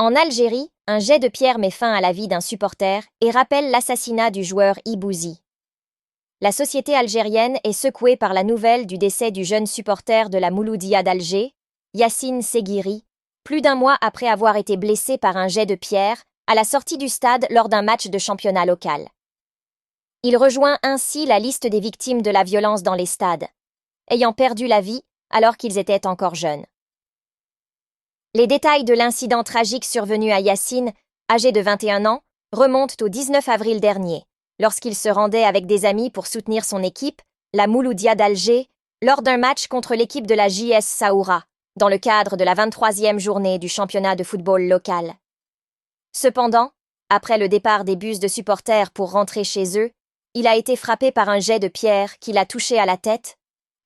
En Algérie, un jet de pierre met fin à la vie d'un supporter et rappelle l'assassinat du joueur Ibouzi. La société algérienne est secouée par la nouvelle du décès du jeune supporter de la Mouloudia d'Alger, Yacine Seguiri, plus d'un mois après avoir été blessé par un jet de pierre à la sortie du stade lors d'un match de championnat local. Il rejoint ainsi la liste des victimes de la violence dans les stades, ayant perdu la vie alors qu'ils étaient encore jeunes. Les détails de l'incident tragique survenu à Yacine, âgé de 21 ans, remontent au 19 avril dernier, lorsqu'il se rendait avec des amis pour soutenir son équipe, la Mouloudia d'Alger, lors d'un match contre l'équipe de la JS Saoura, dans le cadre de la 23e journée du championnat de football local. Cependant, après le départ des bus de supporters pour rentrer chez eux, il a été frappé par un jet de pierre qui l'a touché à la tête,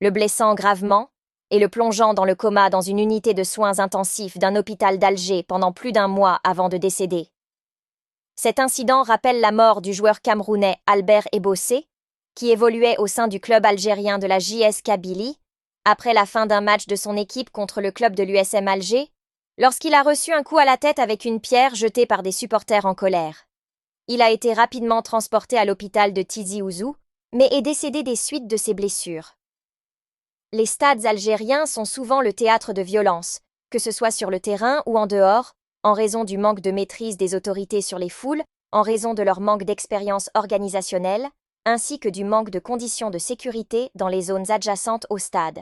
le blessant gravement et le plongeant dans le coma dans une unité de soins intensifs d'un hôpital d'Alger pendant plus d'un mois avant de décéder. Cet incident rappelle la mort du joueur camerounais Albert Ebossé, qui évoluait au sein du club algérien de la JS Kabylie, après la fin d'un match de son équipe contre le club de l'USM Alger, lorsqu'il a reçu un coup à la tête avec une pierre jetée par des supporters en colère. Il a été rapidement transporté à l'hôpital de Tizi Ouzou, mais est décédé des suites de ses blessures. Les stades algériens sont souvent le théâtre de violences, que ce soit sur le terrain ou en dehors, en raison du manque de maîtrise des autorités sur les foules, en raison de leur manque d'expérience organisationnelle, ainsi que du manque de conditions de sécurité dans les zones adjacentes au stade.